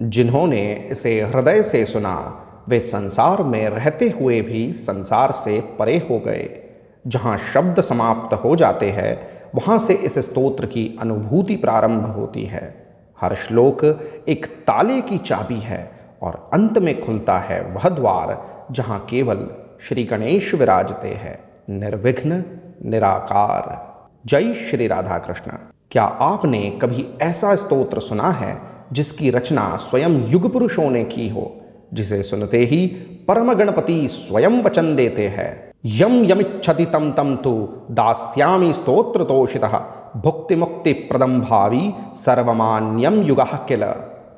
जिन्होंने इसे हृदय से सुना वे संसार में रहते हुए भी संसार से परे हो गए। जहाँ शब्द समाप्त हो जाते हैं वहाँ से इस स्तोत्र की अनुभूति प्रारंभ होती है। हर श्लोक एक ताले की चाबी है और अंत में खुलता है वह द्वार जहाँ केवल श्री गणेश विराजते हैं, निर्विघ्न निराकार। जय श्री राधा कृष्ण। क्या आपने कभी ऐसा स्तोत्र सुना है जिसकी रचना स्वयं युग पुरुषों ने की हो, जिसे सुनते ही परम गणपति स्वयं वचन देते हैं, यम यमिच्छति तम तम तु दास्यामि स्तोत्र तोषितः भुक्ति मुक्ति प्रदम भावी सर्वमान्यम युगः किल।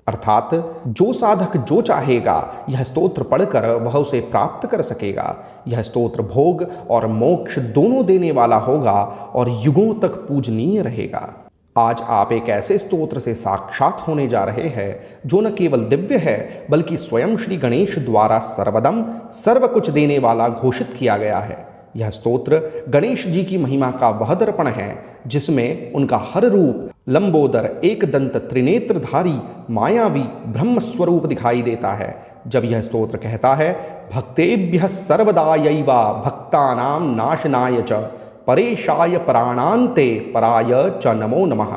अर्थात जो साधक जो चाहेगा यह स्तोत्र पढ़कर वह उसे प्राप्त कर सकेगा। यह स्तोत्र भोग और मोक्ष दोनों देने वाला होगा और युगों तक पूजनीय रहेगा। आज आप एक ऐसे स्तोत्र से साक्षात होने जा रहे हैं जो न केवल दिव्य है बल्कि स्वयं श्री गणेश द्वारा सर्वदम सर्व कुछ देने वाला घोषित किया गया है। यह स्तोत्र गणेश जी की महिमा का वह दर्पण है जिसमें उनका हर रूप लंबोदर एक दंत त्रिनेत्रधारी मायावी ब्रह्म स्वरूप दिखाई देता है। जब यह स्तोत्र कहता है भक्तेभ्यः सर्वदायैवा भक्तानां नाशनाय च परेशाय प्राणान्ते पराय च नमो नमः,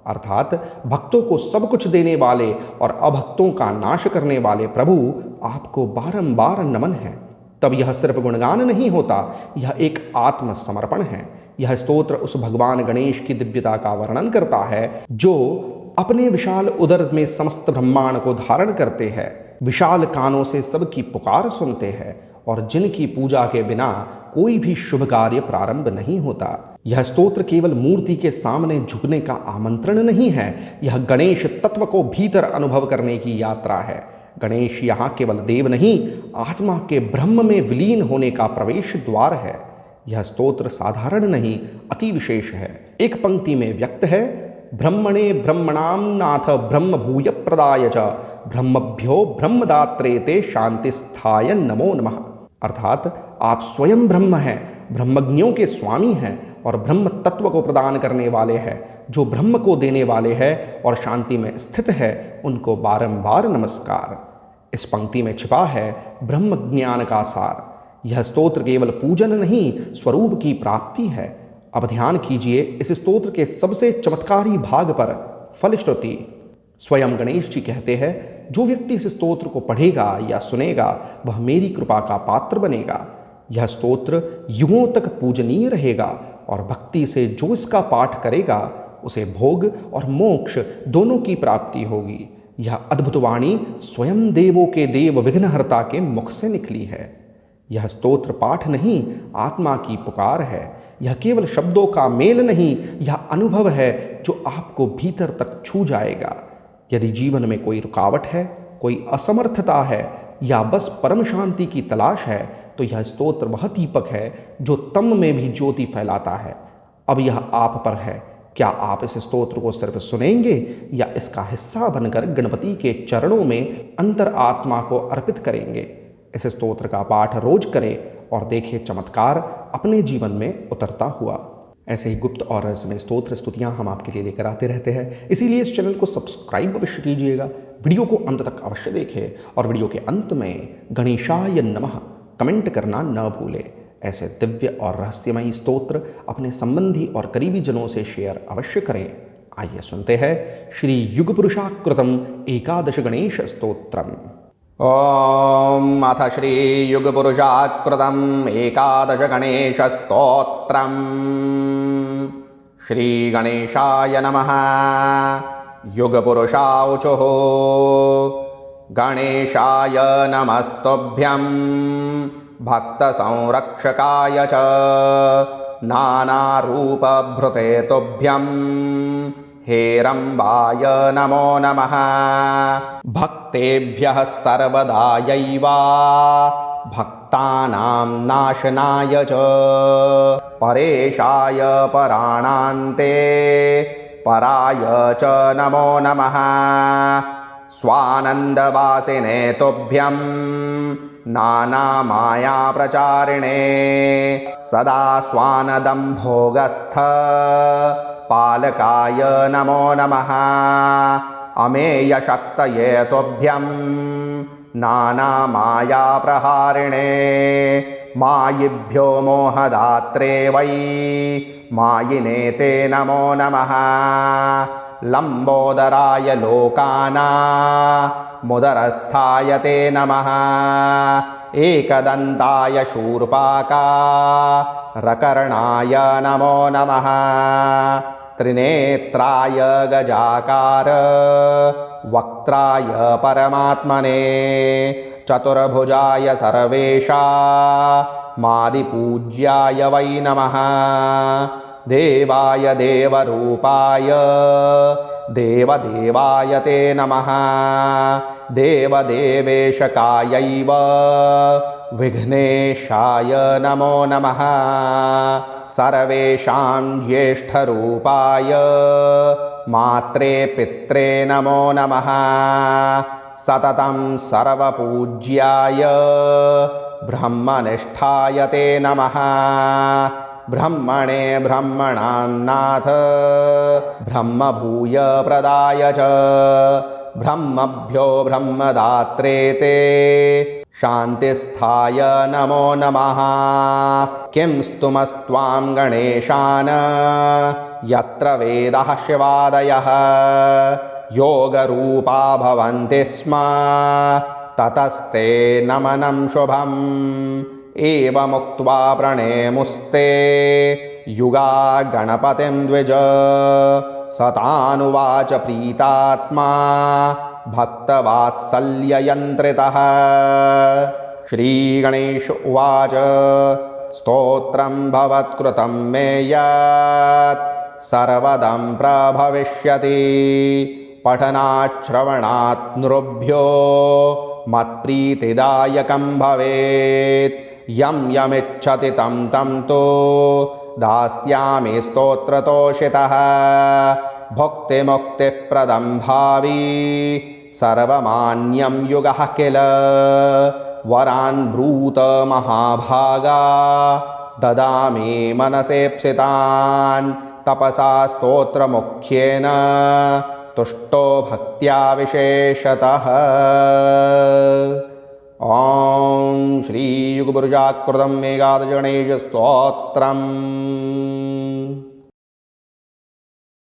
अर्थात भक्तों को सब कुछ देने वाले और अभक्तों का नाश करने वाले प्रभु आपको बारंबार नमन है। तब यह सिर्फ गुणगान नहीं होता, यह एक आत्मसमर्पण है। यह स्तोत्र उस भगवान गणेश की दिव्यता का वर्णन करता है जो अपने विशाल उदर में समस्त ब्रह्मांड को धारण करते हैं, विशाल कानों से सबकी पुकार सुनते हैं और जिनकी पूजा के बिना कोई भी शुभ कार्य प्रारंभ नहीं होता। यह स्तोत्र केवल मूर्ति के सामने झुकने का आमंत्रण नहीं है, यह गणेश तत्व को भीतर अनुभव करने की यात्रा है। गणेश यहाँ केवल देव नहीं, आत्मा के ब्रह्म में विलीन होने का प्रवेश द्वार है। यह स्तोत्र साधारण नहीं, अति विशेष है। एक पंक्ति में व्यक्त है ब्रह्मणे ब्रह्मणाम नाथ ब्रह्म भूय प्रदाय च ब्रह्मभ्यो ब्रह्मदात्रे ते शांति स्थाय नमो नमः, अर्थात आप स्वयं ब्रह्म हैं, ब्रह्मज्ञों के स्वामी हैं और ब्रह्म तत्व को प्रदान करने वाले हैं। जो ब्रह्म को देने वाले हैं और शांति में स्थित है उनको बारंबार नमस्कार। इस पंक्ति में छिपा है ब्रह्म ज्ञान का सार। यह स्तोत्र केवल पूजन नहीं, स्वरूप की प्राप्ति है। अब ध्यान कीजिए इस स्तोत्र के सबसे चमत्कारी भाग पर, फलश्रुति। स्वयं गणेश जी कहते हैं जो व्यक्ति इस स्तोत्र को पढ़ेगा या सुनेगा वह मेरी कृपा का पात्र बनेगा। यह स्तोत्र युगों तक पूजनीय रहेगा और भक्ति से जो इसका पाठ करेगा उसे भोग और मोक्ष दोनों की प्राप्ति होगी। यह अद्भुत वाणी स्वयं देवों के देव विघ्नहर्ता के मुख से निकली है। यह स्तोत्र पाठ नहीं, आत्मा की पुकार है। यह केवल शब्दों का मेल नहीं, यह अनुभव है जो आपको भीतर तक छू जाएगा। यदि जीवन में कोई रुकावट है, कोई असमर्थता है या बस परम शांति की तलाश है तो यह स्तोत्र वह दीपक है जो तम में भी ज्योति फैलाता है। अब यह आप पर है, क्या आप इस स्तोत्र को सिर्फ सुनेंगे या इसका हिस्सा बनकर गणपति के चरणों में अंतर आत्मा को अर्पित करेंगे। इस स्तोत्र का पाठ रोज करें और देखें चमत्कार अपने जीवन में उतरता हुआ। ऐसे ही गुप्त और रहस्यमय स्तोत्र स्तुतियां हम आपके लिए लेकर आते रहते हैं, इसीलिए इस चैनल को सब्सक्राइब अवश्य कीजिएगा। वीडियो को अंत तक अवश्य देखें और वीडियो के अंत में गणेशाय नमः कमेंट करना न भूलें। ऐसे दिव्य और रहस्यमयी स्तोत्र अपने संबंधी और करीबी जनों से शेयर अवश्य करें। आइए सुनते हैं श्री युग पुरुषाकृतम एकादश गणेश स्तोत्रम। ओम अथ श्री युग पुरुषाकृतम एकादश गणेश स्तोत्रम। श्री गणेशाय नमः। युग पुरुषाऊचुः गणेशाय नमस्तुभ्यं भक्त संरक्षकाय च नानारूपभृते तुभ्यं हेरम्बाय नमो नमः। भक्तेभ्यः सर्वदायैवा भक्तानां नाशनाय च परेशाय पराणान्ते पराय च नमो नमः। स्वानन्दवासिने तुभ्यं नानामाया प्रचारिणे सदा स्वानदम्भोगस्थ पालकाय नमो नमः। अमेयशक्तये तुभ्यं नानामायाप्रहारिणे मायिभ्यो मोहदात्रे वै मायिने ते नमो नमः लम्बोदराय लोकानामुदरस्थाय ते नमः एकदन्ताय शूर्पाकारकर्णाय नमो नमः त्रिनेत्राय गजाकार वक्त्राय परमात्मने चतुर्भुजाय सर्वेशामादिपूज्याय वै नमः देवाय देवरूपाय देवदेवाय ते नमः देवदेवेशकायैव विघ्नेशाय नमो नमः सर्वेषां ज्येष्ठरूपाय मात्रे पित्रे नमो नमः सततं सर्वपूज्याय ब्रह्मनिष्ठाय ते नमः ब्रह्मणे ब्रह्मणां नाथ ब्रह्मभूय प्रदाय च ब्रह्मभ्यो ब्रह्मदात्रे ते शान्तिस्थाय नमो नमः किं स्तुमस्त्वां गणेशान् यत्र वेदः शिवादयः योगरूपा भवन्ति स्म ततस्ते नमनं शुभम् एवमुक्त्वा प्रणेमुस्ते युगा गणपतिं द्विज सतानुवाच प्रीतात्मा भक्तवात्सल्ययन्त्रितः श्रीगणेश उवाच स्तोत्रं भवत्कृतं मे यत् सर्वदं प्रभविष्यति पठनाच्छ्रवणात् नृभ्यो मत्प्रीतिदायकं भवेत् यं यमिच्छति तं तं तु दास्यामि स्तोत्रतोषितः भुक्तिमुक्तिप्रदं भावी सर्वमान्यं युगः किल वरान् ब्रूत महाभागा ददामि मनसेप्सितान् तपसा स्तोत्रमुख्येन तुष्टो भक्त्या विशेषतः ॐ श्रीयुगपुरुषाकृतं मेघादगणेशस्तोत्रम्